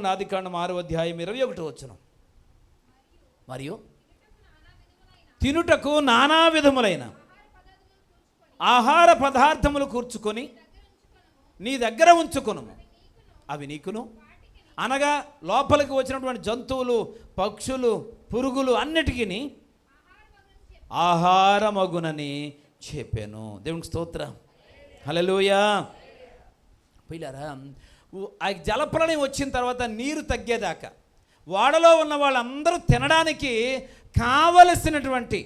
చూడండి, ఆదికాండం 6:21. మరియు తినుటకు నానా విధములైన ఆహార పదార్థములు కూర్చుకొని నీ దగ్గర ఉంచుకొను, అవి నీకును, అనగా లోపలికి వచ్చినటువంటి జంతువులు, పక్షులు, పురుగులు అన్నిటికీ ఆహారమగునని చెప్పాను. దేవునికి స్తోత్రం, హల్లెలూయా. పిల్లరా, ఆ జలప్రళయం వచ్చిన తర్వాత నీరు తగ్గేదాకా వాడలో ఉన్న వాళ్ళందరూ తినడానికి కావలసినటువంటి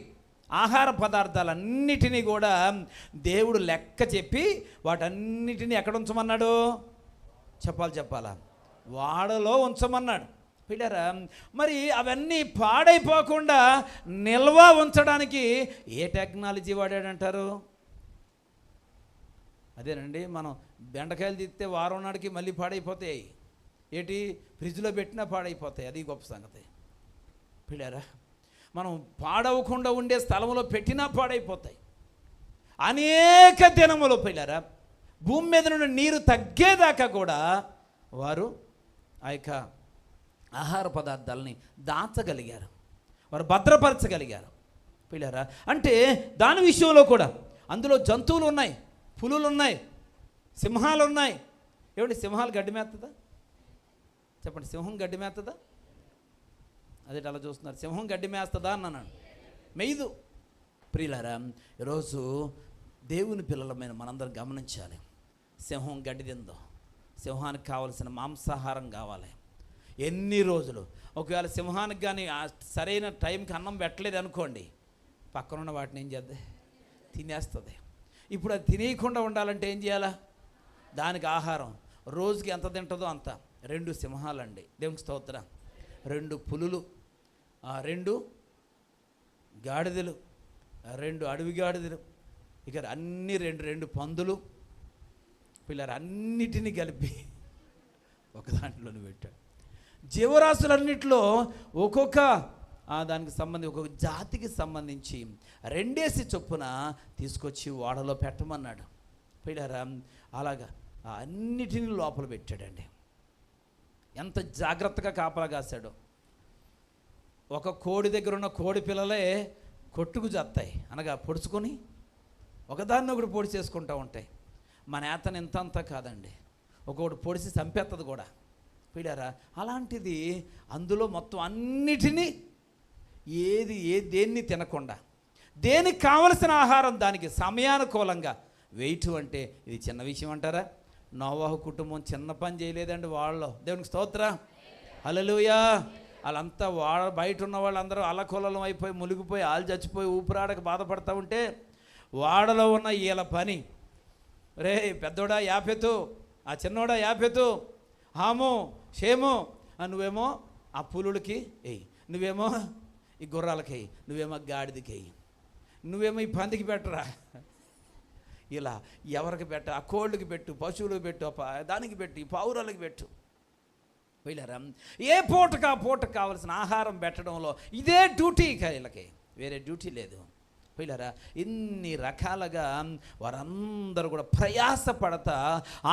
ఆహార పదార్థాలన్నిటినీ కూడా దేవుడు లెక్క చెప్పి వాటన్నిటినీ ఎక్కడ ఉంచమన్నాడు? చెప్పాలా? వాడలో ఉంచమన్నాడు. పిల్లరా, మరి అవన్నీ పాడైపోకుండా నిల్వ ఉంచడానికి ఏ టెక్నాలజీ వాడాడంటారు? అదేనండి, మనం బెండకాయలు తీస్తే వారం నాటికి మళ్ళీ పాడైపోతాయి. ఏంటి, ఫ్రిడ్జ్లో పెట్టినా పాడైపోతాయి. అది గొప్ప సంగతి. పిల్లరా, మనం పాడవకుండా ఉండే స్థలంలో పెట్టినా పాడైపోతాయి. అనేక దినములు పిల్లరా, భూమి మీద నుండి నీరు తగ్గేదాకా కూడా వారు ఆ యొక్క ఆహార పదార్థాలని దాచగలిగారు, వారు భద్రపరచగలిగారు. పిల్లరా, అంటే దాని విషయంలో కూడా అందులో జంతువులు ఉన్నాయి, పులులు ఉన్నాయి, సింహాలు ఉన్నాయి. ఏమండి, సింహాలు గడ్డి మేస్తుందా? చెప్పండి, సింహం గడ్డి మేస్తుందా? అదే అలా చూస్తున్నారు, సింహం గడ్డి మేస్తుందా అన్నాను. మెయ్యదు. ప్రియులారా, ఈరోజు దేవుని పిల్లలమైన మనందరం గమనించాలి. సింహం గడ్డి తిందో, సింహానికి కావలసిన మాంసాహారం కావాలి. ఎన్ని రోజులు ఒకవేళ సింహానికి కానీ సరైన టైంకి అన్నం పెట్టలేదు అనుకోండి, పక్కనున్న వాటిని ఏం చేద్ది? తినేస్తుంది. ఇప్పుడు అది తినేయకుండా ఉండాలంటే ఏం చేయాలా? దానికి ఆహారం రోజుకి ఎంత తింటుందో అంత. 2 సింహాలండి, దేవునికి స్తోత్రం, 2 పులులు, 2 గాడిదలు, 2 అడవి గాడిదలు, ఇక అన్ని 2 పందులు, పిల్లలు అన్నిటినీ కలిపి ఒక దాంట్లోనే పెట్టాడు. జీవరాశులన్నింటిలో ఒక్కొక్క దానికి సంబంధించి ఒక్కొక్క జాతికి సంబంధించి 2 చొప్పున తీసుకొచ్చి వాడలో పెట్టమన్నాడు. పిల్లరా, అలాగా అన్నిటినీ లోపల పెట్టాడండి. ఎంత జాగ్రత్తగా కాపలా కాశాడు. ఒక కోడి దగ్గర ఉన్న కోడి పిల్లలే కొట్టుకు చేస్తాయి, అనగా పొడుచుకొని ఒకదాన్ని ఒకటి పొడి చేసుకుంటూ ఉంటాయి. మన ఏతను ఇంతంతా కాదండి, ఒకటి పొడిచి చంపేస్తుంది కూడా. పిడారా, అలాంటిది అందులో మొత్తం అన్నిటినీ దేన్ని తినకుండా దేనికి కావలసిన ఆహారం దానికి సమయానుకూలంగా వేయటం అంటే ఇది చిన్న విషయం అంటారా? నోవాహు కుటుంబం చిన్న పని చేయలేదండి వాళ్ళు. దేవునికి స్తోత్రం, హల్లెలూయా. వాళ్ళంతా బయట ఉన్న వాళ్ళందరూ అల్లకొల్లం అయిపోయి మునిగిపోయి ఆలు చచ్చిపోయి ఊపిరాడక బాధపడతా ఉంటే వాడలో ఉన్న వీళ్ళ పని, రే పెద్దోడా యాపెతు, ఆ చిన్నోడా యాపెతు, హాము షేము, నువ్వేమో ఆ పులులకి వెయ్యి, నువ్వేమో ఈ గుర్రాలకి వెయ్యి, నువ్వేమో గాడిదకి వెయ్యి, నువ్వేమో ఈ పందికి పెట్టరా, ఇలా ఎవరికి పెట్ట, ఆ కోళ్ళకి పెట్టు, పశువులకు పెట్టు, దానికి పెట్టు, ఈ పావురాలకి పెట్టు. వీళ్ళరా, ఏ పూటకు ఆ పూటకు కావాల్సిన ఆహారం పెట్టడంలో ఇదే డ్యూటీ. వీళ్ళకి వేరే డ్యూటీ లేదు. వీళ్ళరా, ఇన్ని రకాలుగా వారందరూ కూడా ప్రయాసపడతా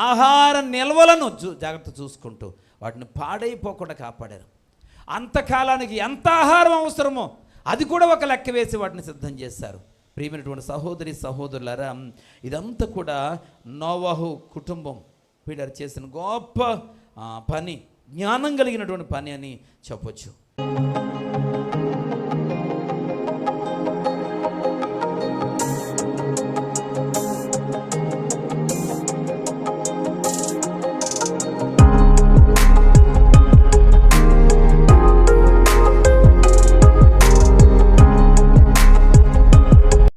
ఆహార నిల్వలను జాగ్రత్త చూసుకుంటూ వాటిని పాడైపోకుండా కాపాడారు. అంతకాలానికి ఎంత ఆహారం అవసరమో అది కూడా ఒక లెక్క వేసి వాటిని సిద్ధం చేశారు. ప్రియమైనటువంటి సహోదరి సహోదరులారా, ఇదంతా కూడా నోవాహు కుటుంబం వీళ్ళరు చేసిన గొప్ప పని, జ్ఞానం కలిగినటువంటి పని అని చెప్పొచ్చు.